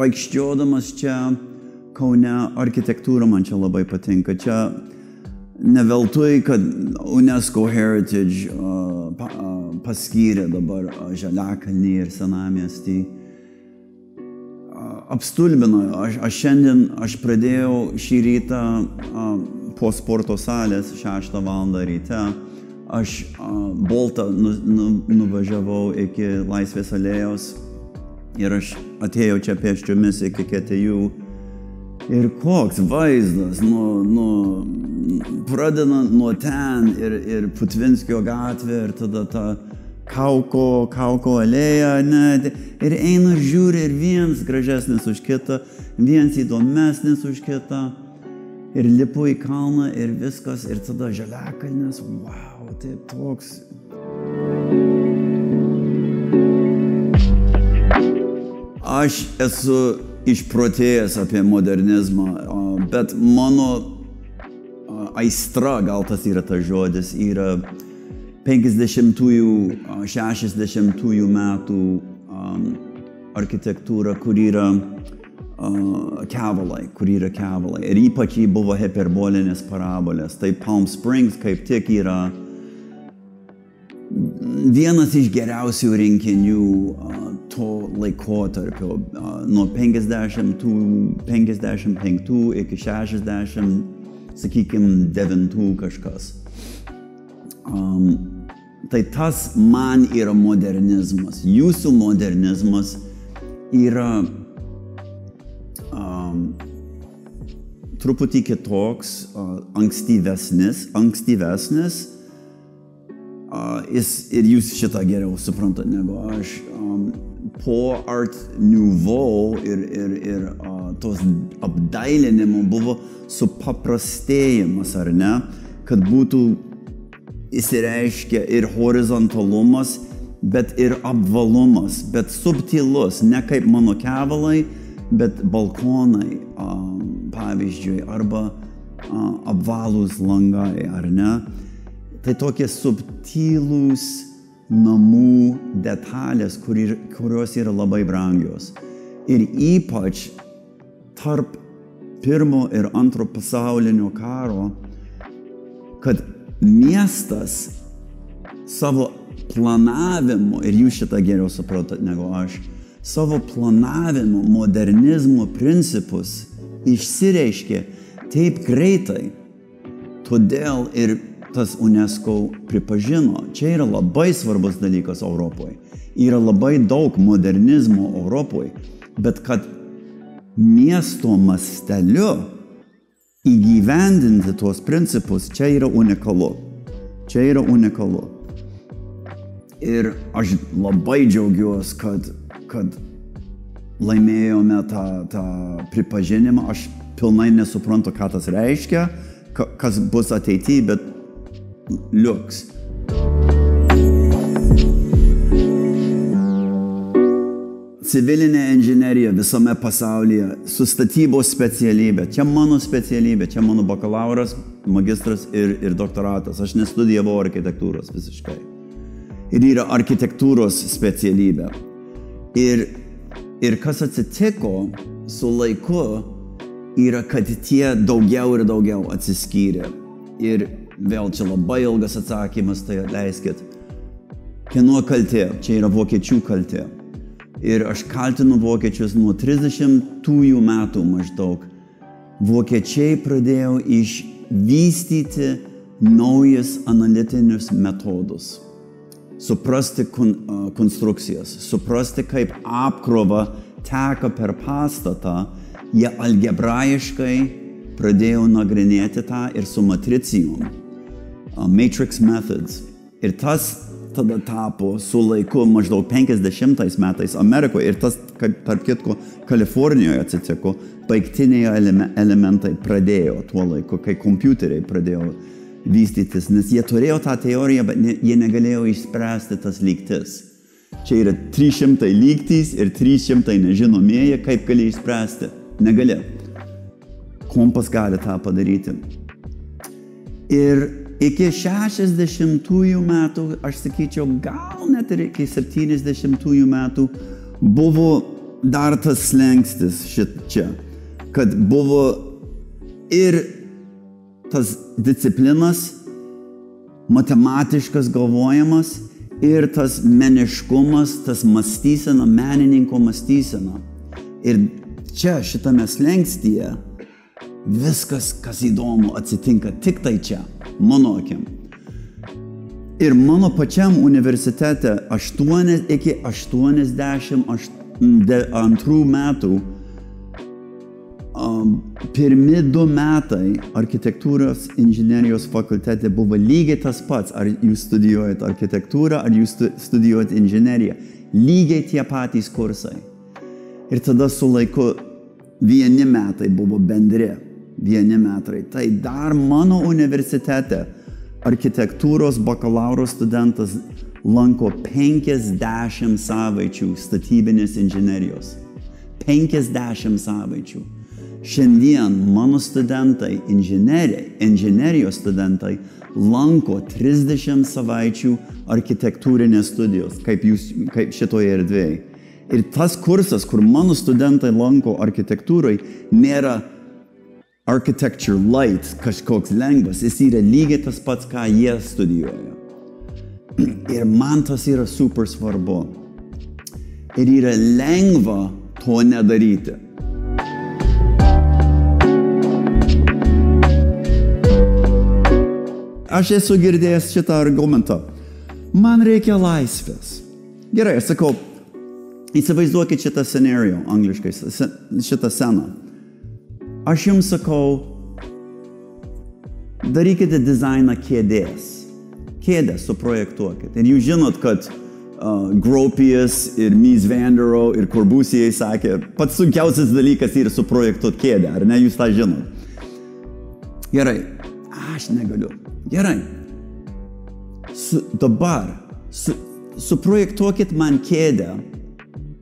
vaikščiodamas čia Kaune, architektūra man čia labai patinka. Čia ne veltui, kad UNESCO Heritage paskyrė dabar Žaliakalnį ir Senamiestį. Apstulbino. Aš pradėjau šį rytą po sporto salės 6 valandą ryte. Aš Boltą nuvažiavau iki Laisvės alėjos ir aš atėjau čia pėsčiomis iki KTU. Ir koks vaizdas, pradedant nuo ten ir Putvinskio gatvė ir tada ta Kauko alėja, ir eina ir žiūri ir viens gražesnis už kitą, viens įdomesnis už kitą. Ir lipu į kalną ir viskas, ir tada Žaliakalnis, wow, tai toks. Aš esu išprotėjęs apie modernizmą, bet mano aistra, gal tas yra tas žodis, yra 50-ųjų, 60-ųjų metų architektūra, kur yra kevalai. Ir ypač jį buvo hiperbolinės parabolės. Tai Palm Springs kaip tik yra vienas iš geriausių rinkinių to laikotarpio, nuo 55 iki 60, sakykime, 9 kažkas. Tai tas man yra modernizmas. Jūsų modernizmas yra truputį kitoks, ankstyvesnis. Ir jūs šitą geriau suprantat negu aš. Po Art Nouveau ir tos apdailinimo buvo supaprastėjimas, ar ne? Kad būtų įsireiškia ir horizontalumas, bet ir apvalumas, bet subtilus, ne kaip mano kevalai, bet balkonai, pavyzdžiui, arba apvalūs langai, ar ne? Tai tokie subtilūs namų detalės, kurios yra labai brangios. Ir ypač tarp pirmo ir antro pasaulinio karo, kad miestas savo planavimu, ir jūs šitą geriau suprantat negu aš, savo planavimo, modernizmo principus išsireiškė taip greitai. Todėl ir tas UNESCO pripažino. Čia yra labai svarbus dalykas Europoje. Yra labai daug modernizmo Europoje, bet kad miesto masteliu įgyvendinti tuos principus, čia yra unikalu. Ir aš labai džiaugiuosi, kad laimėjome tą pripažinimą. Aš pilnai nesuprantu, ką tas reiškia, kas bus ateityje, bet liuks. Civilinė inžinerija visame pasaulyje, su statybos specialybė. Čia mano specialybė, čia mano bakalauras, magistras ir doktoratas. Aš nestudijavau architektūros visiškai. Ir yra architektūros specialybė. Ir kas atsitiko su laiku, yra, kad tie daugiau ir daugiau atsiskyrė. Ir vėl čia labai ilgas atsakymas, tai leiskit. Kieno kaltė? Čia yra vokiečių kaltė. Ir aš kaltinu vokiečius nuo 30-ųjų metų maždaug. Vokiečiai pradėjo išvystyti naujas analitinius metodus. Suprasti konstrukcijas, suprasti, kaip apkrova teka per pastatą. Jie algebraiškai pradėjo nagrinėti tą ir su matricijom. Matrix methods. Ir tas tada tapo su laiku maždaug 50 metais Amerikoje. Ir tas, tarp kitko, Kalifornijoje atsitiko, baigtiniai elementai pradėjo tuo laiku, kai kompiuteriai pradėjo vystytis. Nes jie turėjo tą teoriją, bet jie negalėjo išspręsti tas lygtis. Čia yra 300 lygtys ir 300 nežinomieji, kaip gali išspręsti. Negali. Kompas gali tą padaryti. Ir iki 60-ųjų metų, aš sakyčiau, gal net ir iki 70-ųjų metų buvo dar tas slengstis čia, kad buvo ir tas disciplinas, matematiškas galvojimas ir tas meniškumas, tas mąstysena, menininko mąstysena. Ir čia, šitame slengstyje, viskas, kas įdomu, atsitinka tik tai čia, mano akim. Ir mano pačiam universitete iki 82 metų pirmi 2 metai architektūros inžinerijos fakultete buvo lygiai tas pats, ar jūs studijuojat architektūrą, ar jūs studijuojat inžineriją. Lygiai tie patys kursai. Ir tada su laiku vieni metai buvo bendri, vieni metai. Tai dar mano universitete architektūros bakalauro studentas lanko 50 savaičių statybinės inžinerijos. 50 savaičių. Šiandien mano studentai, inžinerijos studentai, lanko 30 savaičių architektūrinės studijos, kaip šitoje erdvėje. Ir tas kursas, kur mano studentai lanko architektūrai, nėra architecture light, kažkoks lengvas, jis yra lygiai tas pats, ką jie studijuoja. Ir man tas yra super svarbu. Ir yra lengva to nedaryti. Aš esu girdėjęs šitą argumentą. Man reikia laisvės. Gerai, aš sakau, įsivaizduokit šitą scenario, angliškai, šitą sceną. Aš jums sakau, darykite dizainą kėdės. Kėdę suprojektuokit. Ir jūs žinot, kad Gropius ir Mies van der Rohe ir Corbusier sakė, pats sunkiausias dalykas yra suprojektuoti kėdę, ar ne? Jūs tą žinot. Gerai, aš negaliu. Gerai. Dabar suprojektuokit man kėdę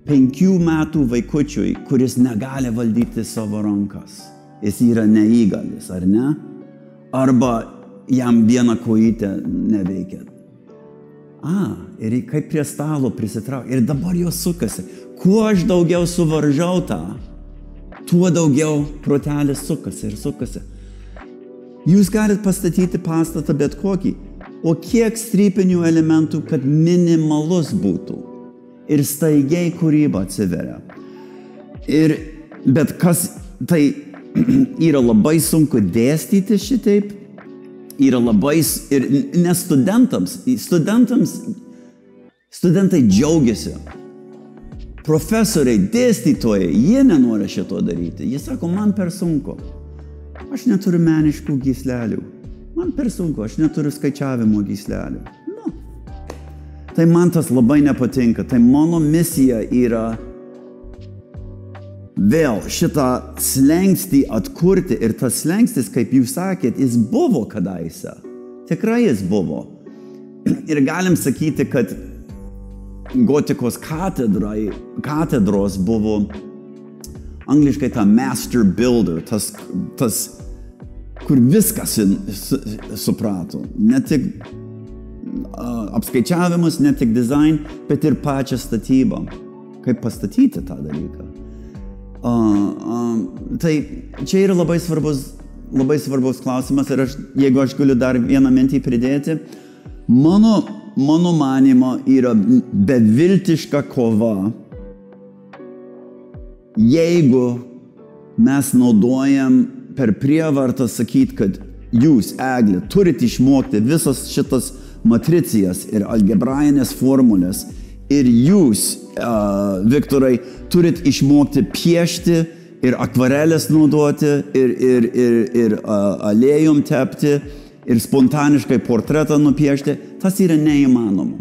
5 metų vaikučiui, kuris negali valdyti savo rankas. Jis yra neįgalis, ar ne? Arba jam viena kojytė neveikia. Ir kaip prie stalo prisitraukia. Ir dabar jos sukasi. Kuo aš daugiau suvaržau tą, tuo daugiau protelis sukasi ir sukasi. Jūs galite pastatyti pastatą bet kokį, o kiek strypinių elementų, kad minimalus būtų. Ir staigiai kūryba atsiveria. Bet kas tai yra labai sunku dėstyti šitaip, yra labai, ir ne studentai džiaugiasi. Profesoriai, dėstytojai, jie nenori šito daryti. Jie sako, man per sunku. Aš neturiu meniškų gyslelių. Man per sunku, aš neturiu skaičiavimo gyslelių. Nu. Tai man tas labai nepatinka. Tai mano misija yra vėl šitą slengstį atkurti. Ir tas slengstis, kaip jūs sakėt, jis buvo kadaise. Tikrai jis buvo. Ir galim sakyti, kad gotikos katedros buvo angliškai ta master builder, tas kur viskas suprato. Ne tik apskaičiavimus, ne tik design, bet ir pačią statybą. Kaip pastatyti tą dalyką. Tai čia yra labai svarbus klausimas ir jeigu aš galiu dar vieną mintį pridėti, mano manymo yra beviltiška kova, jeigu mes naudojam per prievartą sakyti, kad jūs, Eglė, turite išmokti visas šitas matricijas ir algebrainės formulės ir jūs, Viktorai, turit išmokti piešti ir akvarelės naudoti ir aliejum tepti ir spontaniškai portretą nupiešti. Tas yra neįmanoma.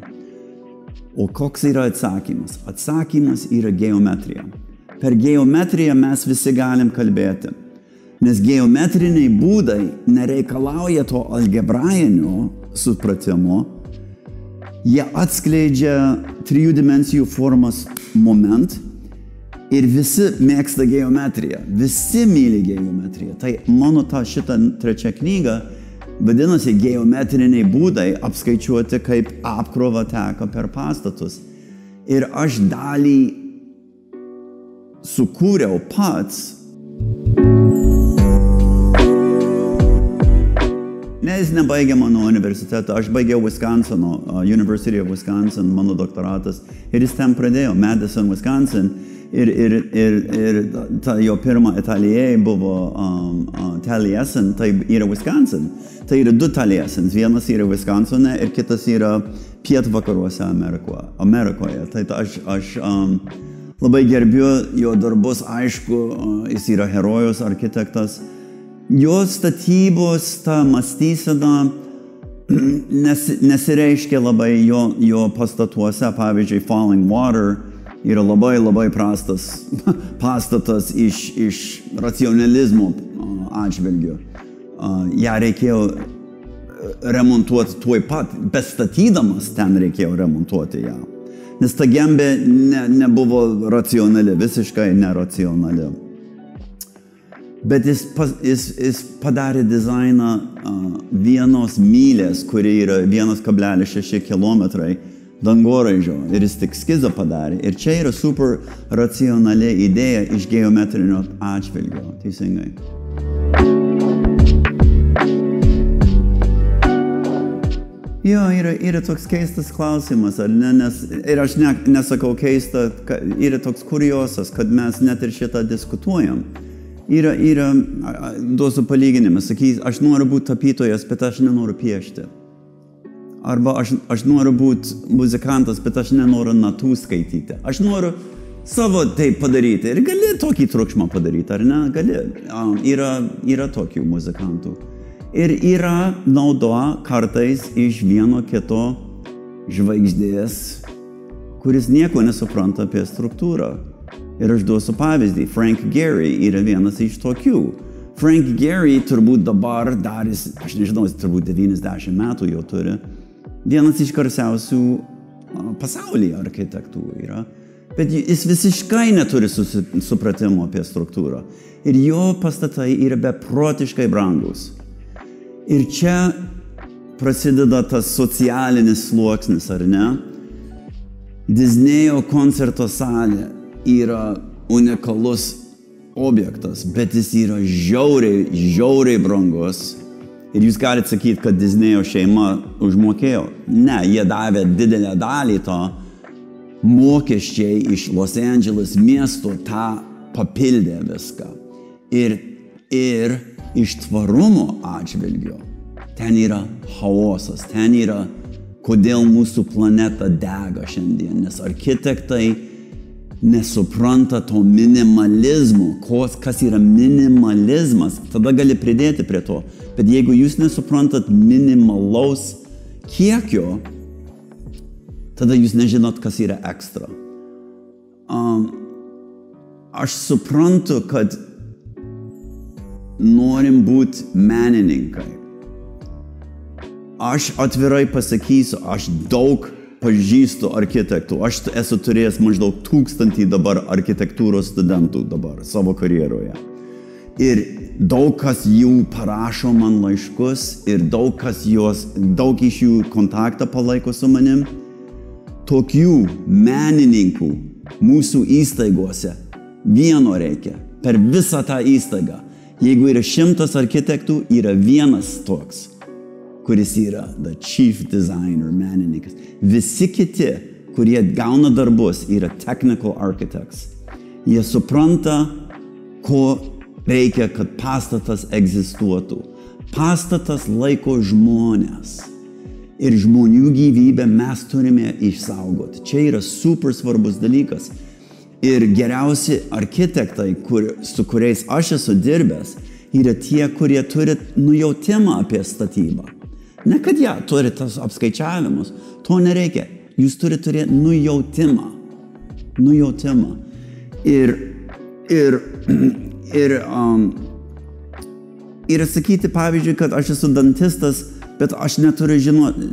O koks yra atsakymas? Atsakymas yra geometrija. Per geometriją mes visi galim kalbėti. Nes geometriniai būdai nereikalauja to algebrainio supratimo. Jie atskleidžia 3 dimensijų formos moment ir visi mėgsta geometriją. Visi myli geometriją. Tai mano šitą 3 knygą vadinasi geometriniai būdai apskaičiuoti, kaip apkrova teka per pastatus. Ir aš dalį sukūriau pats, jis nebaigė mano universitetą, aš baigiau Wisconsino, University of Wisconsin, mano doktoratas, ir jis ten pradėjo, Madison, Wisconsin, ir ta jo pirma ateljė buvo Taliesin, tai yra Wisconsin. Tai yra du Taliesins, vienas yra Wisconsine ir kitas yra pietvakaruose Amerikoje. Tai aš labai gerbiu jo darbus, aišku, jis yra herojus, architektas. Jo statybos, ta mąstysena nesireiškia labai jo pastatuose, pavyzdžiui, Falling Water yra labai prastas pastatas iš racionalizmo atžvilgiu. Ja reikėjo remontuoti tuoj pat, bet statydamas ten reikėjo remontuoti ją. Nes ta gembė nebuvo racionali, visiškai neracionali. Bet jis padarė dizainą vienos mylės, kuri yra 1,6 kilometrai dangoraižio. Ir jis tik skizą padarė. Ir čia yra super racionali idėja iš geometrinio atžvilgio. Teisingai. Jo, yra toks keistas klausimas, ar ne? Ir aš nesakau keista, yra toks kuriosas, kad mes net ir šitą diskutuojam. Yra, duosiu palyginimą, sakys, aš noriu būti tapytojas, bet aš nenoriu piešti. Arba aš noriu būti muzikantas, bet aš nenoriu natų skaityti. Aš noriu savo tai padaryti ir gali tokį triukšmą padaryti, ar ne? Gali. Yra tokių muzikantų. Ir yra naudoja kartais iš vieno kito žvaigždės, kuris nieko nesupranta apie struktūrą. Ir aš duosiu pavyzdį. Frank Gehry yra vienas iš tokių. Frank Gehry turbūt dabar darys, aš nežinau, jis turbūt 90 metų jau turi, vienas iš garsiausių pasaulyje architektų yra. Bet jis visiškai neturi supratimo apie struktūrą. Ir jo pastatai yra beprotiškai brangus. Ir čia prasideda tas socialinis sluoksnis, ar ne? Disnėjo koncerto salė yra unikalus objektas, bet jis yra žiauriai brangus. Ir jūs galite sakyti, kad Disnėjo šeima užmokėjo. Ne, jie davė didelę dalį to. Mokesčiai iš Los Angeles miesto tą papildė viską. Ir iš tvarumo atžvilgio ten yra chaosas, ten yra, kodėl mūsų planeta dega šiandien, nes architektai nesupranta to minimalizmo, kas yra minimalizmas, tada gali pridėti prie to. Bet jeigu jūs nesuprantat minimalaus kiekio, tada jūs nežinot, kas yra ekstra. Aš suprantu, kad norim būti menininkai. Aš atvirai pasakysiu, aš daug pažįstu architektų. Aš esu turėjęs maždaug 1000 dabar architektūros studentų dabar savo karjeroje. Ir daug kas jų parašo man laiškus ir daug iš jų kontaktą palaiko su manim. Tokių menininkų mūsų įstaigose vieno reikia per visą tą įstaigą. Jeigu yra 100 architektų, yra vienas toks, kuris yra the chief designer, menininkas. Visi kiti, kurie gauna darbus, yra technical architects. Jie supranta, ko reikia, kad pastatas egzistuotų. Pastatas laiko žmonės. Ir žmonių gyvybę mes turime išsaugoti. Čia yra super svarbus dalykas. Ir geriausi architektai, su kuriais aš esu dirbęs, yra tie, kurie turi nujautimą apie statybą. Ne kad jie turi tas apskaičiavimus, to nereikia. Jūs turite turėti nujautimą. Ir sakyti, pavyzdžiui, kad aš esu dantistas, bet aš neturiu žinoti,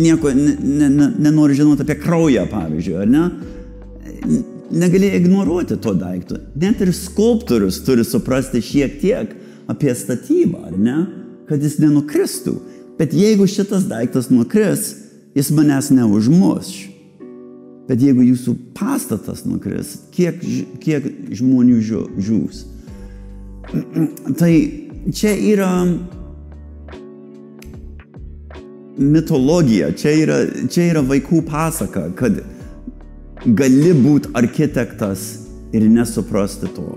nieko nenoriu žinoti apie kraują, pavyzdžiui, ar ne? Negali ignoruoti to daikto. Net ir skulptorius turi suprasti šiek tiek apie statybą, ar ne? Kad jis nenukristų. Bet jeigu šitas daiktas nukris, jis manęs neužmuš. Bet jeigu jūsų pastatas nukris, kiek žmonių žūs? Tai čia yra mitologija, čia yra vaikų pasaka, kad gali būti architektas ir nesuprasti to.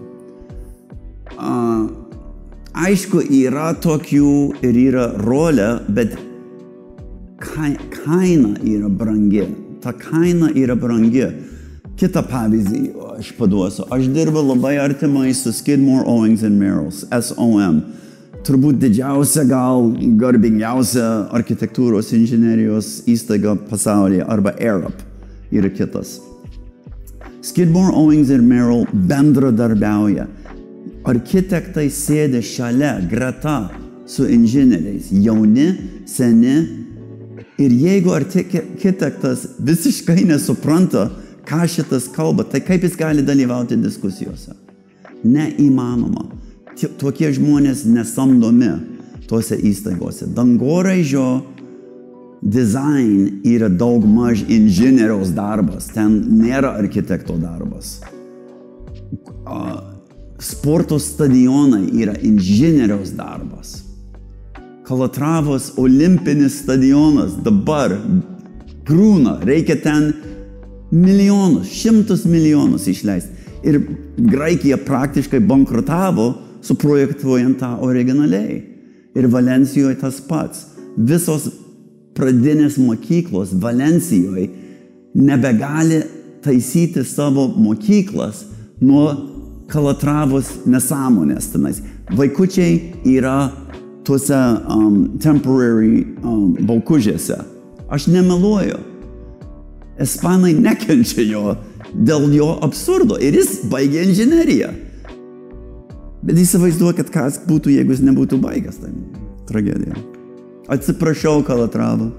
Aišku, yra tokių ir yra rolė, bet kaina yra brangi. Ta kaina yra brangi. Kitą pavyzdį aš paduosiu. Aš dirbu labai artimai su Skidmore, Owings & Merrills, SOM. Turbūt didžiausia, gal garbingiausia architektūros inžinerijos įstaiga pasaulyje, arba Arab yra kitas. Skidmore, Owings & Merrill bendradarbiauja. Architektai sėdi šalia, greta su inžinieriais, jauni, seni. Ir jeigu architektas visiškai nesupranta, ką šitas kalba, tai kaip jis gali dalyvauti diskusijose? Neįmanoma. Tokie žmonės nesamdomi tose įstaigose. Dangoraižio design yra daugmaž inžinieriaus darbas, ten nėra architekto darbas. Sporto stadionai yra inžinieriaus darbas. Kalatravos olimpinis stadionas dabar grūna, reikia ten milijonus, 100 milijonus išleisti. Ir Graikija praktiškai bankrutavo, suprojektuojant tą originaliai. Ir Valencijoje tas pats. Visos pradinės mokyklos Valencijoje nebegali taisyti savo mokyklas nuo Kalatravos nesąmonės tenais. Vaikučiai yra tuose temporary baukužėse. Aš nemeluoju. Ispanai nekenčia jo dėl jo absurdo. Ir jis baigė inžineriją. Bet įsivaizduokit, kas būtų, jeigu jis nebūtų baigęs. Tai tragedija. Atsiprašau, Kalatrava.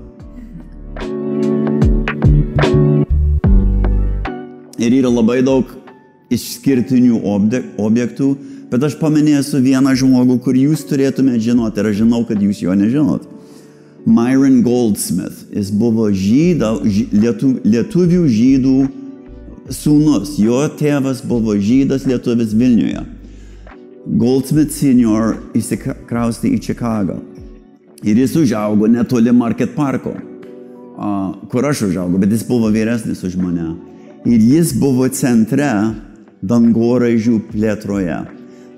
Ir yra labai daug išskirtinių objektų, bet aš paminėsiu vieną žmogų, kur jūs turėtumėte žinoti, ir aš žinau, kad jūs jo nežinot. Myron Goldsmith. Jis buvo lietuvių žydų sūnus. Jo tėvas buvo žydas lietuvis Vilniuje. Goldsmith senior įsikraustė į Čikagą. Ir jis užaugo netoli Market Parko, kur aš užaugau, bet jis buvo vyresnis už mane. Ir jis buvo centre dangoraižių plėtroje.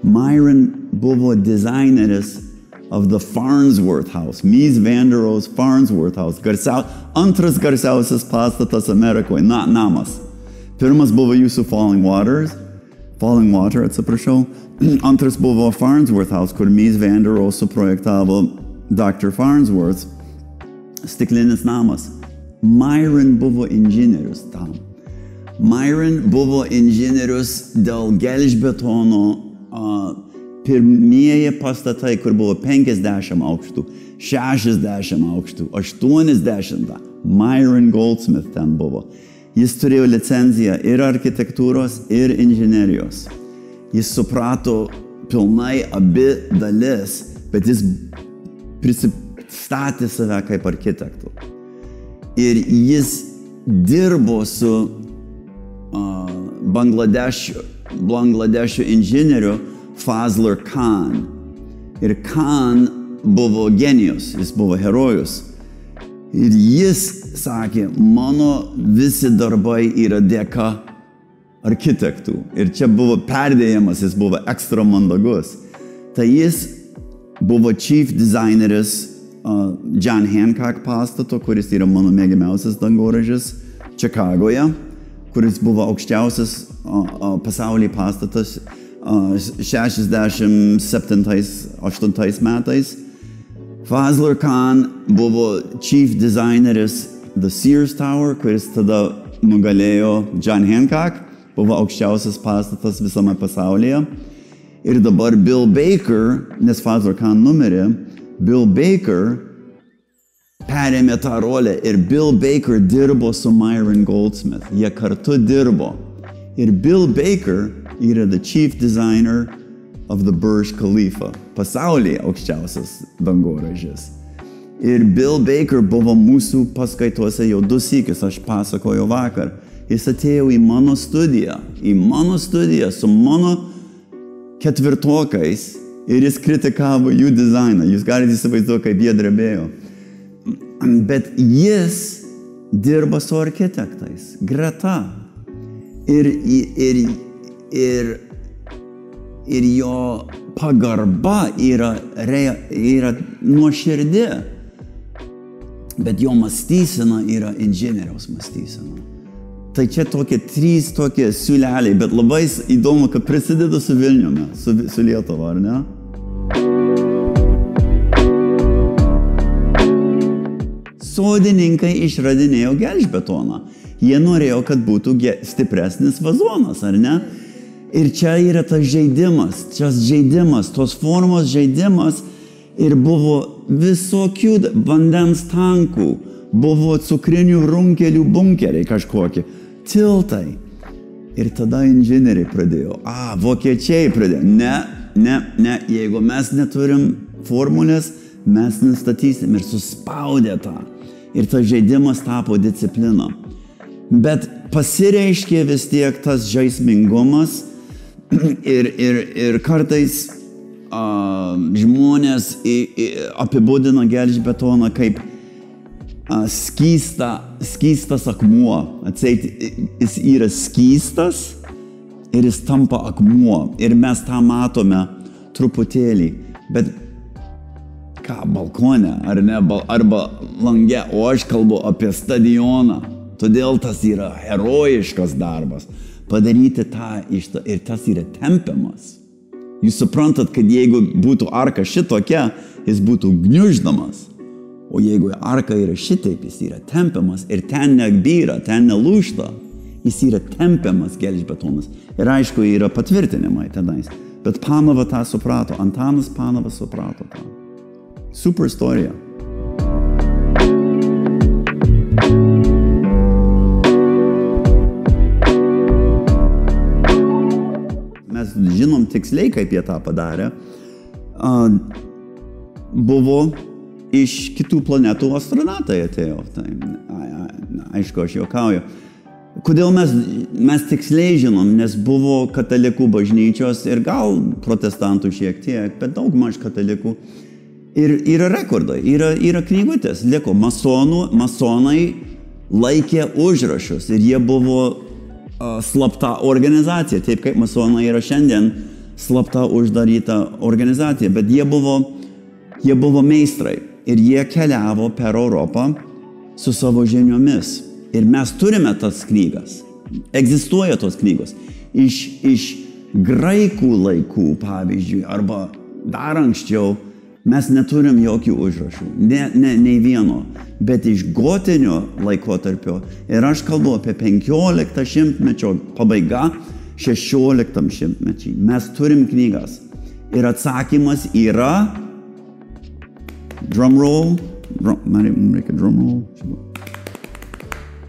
Myron buvo dizaineris of the Farnsworth House, Mies van der Rohe's Farnsworth House, antras garsiausias pastatas Amerikoje, namas. Pirmas buvo jūsų Falling Water, atsiprašau. Antras buvo Farnsworth House, kur Mies van der Rohe suprojektavo Dr. Farnsworth, stiklinis namas. Myron buvo inžinierius tam. Myron buvo inžinierius dėl gelžbetono pirmieji pastatai, kur buvo 50 aukštų, 60 aukštų, 80. Myron Goldsmith ten buvo. Jis turėjo licenciją ir architektūros, ir inžinerijos. Jis suprato pilnai abi dalis, bet jis prisistatė save kaip architektų. Ir jis dirbo su Bangladešio inžinieriu Fazlur Khan. Ir Khan buvo genijus, jis buvo herojus. Ir jis sakė, mano visi darbai yra dėka architektų. Ir čia buvo perdėjimas, jis buvo ekstra mandagus. Tai jis buvo chief designeris John Hancock pastato, kuris yra mano mėgiamiausias dangoraižis Čikagoje, kuris buvo aukščiausias pasaulyje pastatas 67-8 metais. Fazlur Khan buvo chief designeris The Sears Tower, kuris tada nugalėjo John Hancock, buvo aukščiausias pastatas visame pasaulyje. Ir dabar Bill Baker, nes Fazlur Khan numirė, Bill Baker perėmė tą rolę ir Bill Baker dirbo su Myron Goldsmith. Jie kartu dirbo. Ir Bill Baker yra the chief designer of the Burj Khalifa, pasaulyje aukščiausias dangoraižis. Ir Bill Baker buvo mūsų paskaitose jau 2 sykius, aš pasakoju vakar. Jis atėjo į mano studiją su mano ketvirtokais ir jis kritikavo jų dizainą. Jūs galite įsivaizduoti, kaip jie drebėjo. Bet jis dirba su architektais, greta. Ir jo pagarba yra nuoširdė. Bet jo mąstysena yra inžinieriaus mąstysena. Tai čia trys tokie siūleliai, bet labai įdomu, kad prasideda su Vilniumi, su Lietuva, ar ne? Sodininkai išradinėjo gelžbetoną. Jie norėjo, kad būtų stipresnis vazonas, ar ne? Ir čia yra tas žaidimas, tos formos žaidimas ir buvo visokių vandens tankų, buvo cukrinių runkelių bunkeriai kažkokie, tiltai. Ir tada inžinieriai pradėjo, vokiečiai pradėjo, ne, jeigu mes neturim formulės, mes nustatysim ir suspaudė tą. Ir tas žaidimas tapo disciplina. Bet pasireiškė vis tiek tas žaismingumas ir kartais žmonės apibūdina gelžbetoną kaip skystas akmuo. Atseit, jis yra skystas ir jis tampa akmuo. Ir mes tą matome truputėlį. Bet ką, balkone, ar ne, arba lange, o aš kalbu apie stadioną. Todėl tas yra herojiškas darbas. Padaryti tą ir tas yra tempiamas. Jūs suprantat, kad jeigu būtų arka šitokia, jis būtų gniuždamas. O jeigu arka yra šitaip, jis yra tempiamas ir ten nebyra, ten nelūžta. Jis yra tempiamas gelžbetonas. Ir aišku, yra patvirtinimai tenais. Bet Panova tą suprato, Antanas Panovas suprato tą. Super istorija. Mes žinom tiksliai, kaip jie tą padarė. Buvo iš kitų planetų astronautai atėjo. Tai, aišku, aš juokauju. Kodėl mes tiksliai žinom, nes buvo katalikų bažnyčios ir gal protestantų šiek tiek, bet daugmaž katalikų. Ir yra rekordai, yra knygutės. Liko masonai laikė užrašus ir jie buvo slapta organizacija, taip kaip masonai yra šiandien slapta uždaryta organizacija, bet jie buvo meistrai ir jie keliavo per Europą su savo žiniomis. Ir mes turime tas knygas, egzistuoja tos knygos. Iš graikų laikų, pavyzdžiui, arba dar anksčiau, mes neturim jokių užrašų, nei vieno, bet iš gotinio laikotarpio, ir aš kalbu apie 15 šimtmečio pabaiga, 16 šimtmečiai, mes turim knygas. Ir atsakymas yra, drumroll, reikia drumroll,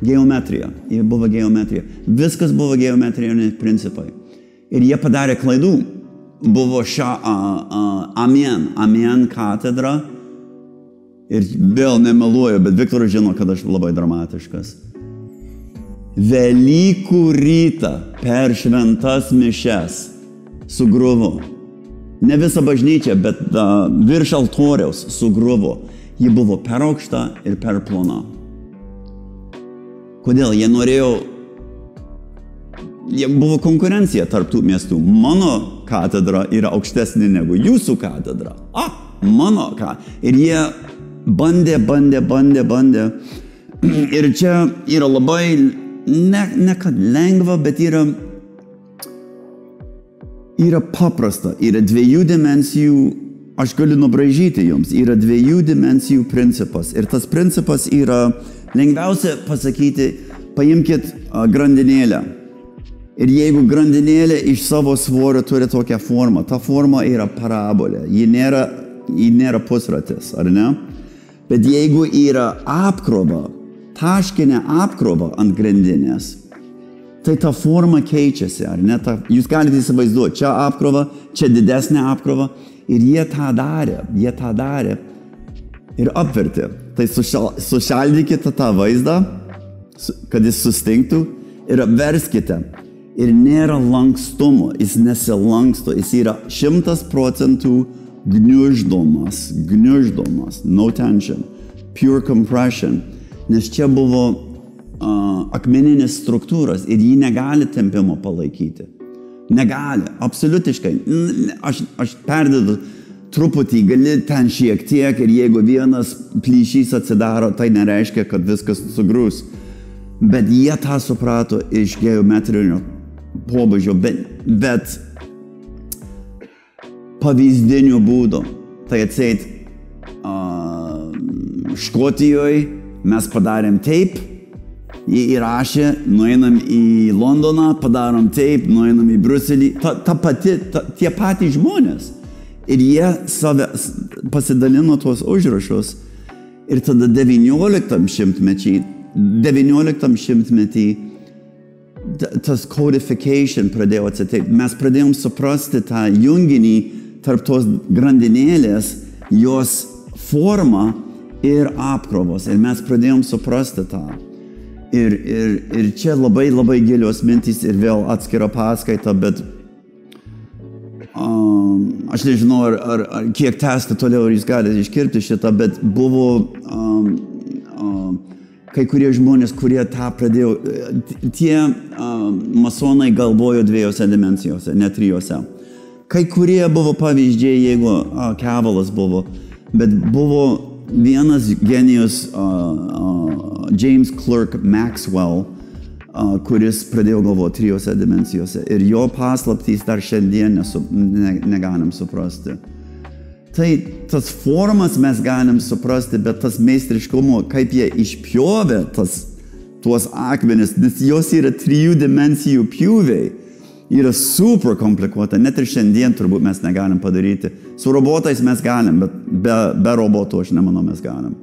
geometrija, buvo geometrija. Viskas buvo geometriniai principai. Ir jie padarė klaidų. Buvo Amien katedra. Ir vėl nemeluoju, bet Viktoras žino, kad aš labai dramatiškas. Velykų rytą per šventas mišias sugriuvo. Ne visa bažnyčia, bet virš altoriaus sugriuvo. Ji buvo per aukšta ir per plona. Kodėl? Buvo konkurencija tarp tų miestų. Mano katedra yra aukštesnė negu jūsų katedra. Mano katedra. Ir jie bandė. Ir čia yra labai, ne kad lengva, bet yra paprasta. Yra 2 dimensijų, aš galiu nubraižyti jums, yra 2 dimensijų principas. Ir tas principas yra lengviausia pasakyti, paimkit grandinėlę. Ir jeigu grandinėlė iš savo svorio turi tokią formą, ta forma yra parabolė, ji nėra pusratis, ar ne? Bet jeigu yra apkrova, taškinė apkrova ant grandinės, tai ta forma keičiasi, ar ne? Jūs galite įsivaizduoti, čia apkrova, čia didesnė apkrova, ir jie tą darė ir apvertė. Tai sušaldykite tą vaizdą, kad jis sustingtų, ir apverskite. Ir nėra lankstumo, jis nesilanksto, jis yra 100% gniuždomas, no tension, pure compression, nes čia buvo akmeninės struktūros ir jį negali tempimo palaikyti. Negali, absoliutiškai. Aš perdedu truputį, gali ten šiek tiek ir jeigu vienas plyšys atsidaro, tai nereiškia, kad viskas sugrūs. Bet jie tą suprato iš geometrinio pobūdžio, bet pavyzdinių būdų. Tai atseit, Škotijoje mes padarėm taip, jie įrašė, nueinam į Londoną, padarom taip, nueinam į Briuselį, tie patys žmonės. Ir jie pasidalino tuos užrašus. Ir tada 19 šimtmetį tas codification pradėjo atsiteikti. Mes pradėjom suprasti tą junginį tarp tos grandinėlės, jos formą ir apkrovos. Ir mes pradėjom suprasti tą. Ir čia labai gilios mintys ir vėl atskira paskaita, bet aš nežinau, ar kiek tęsti toliau, ar jūs galite iškirpti šitą, bet buvo kai kurie žmonės, kurie tą pradėjo, tie masonai galvojo 2 dimensijose, ne 3. Kai kurie buvo pavyzdžiai, jeigu Kevalas buvo, bet buvo vienas genijus James Clerk Maxwell, kuris pradėjo galvoti 3 dimensijose ir jo paslaptys dar šiandien negalim suprasti. Tai tas formas mes galim suprasti, bet tas meistriškumo, kaip jie išpjovė tuos akmenis, nes jos yra 3 dimensijų pjūviai, yra super komplikuota, net ir šiandien turbūt mes negalim padaryti. Su robotais mes galim, bet be robotų aš nemanau mes galim.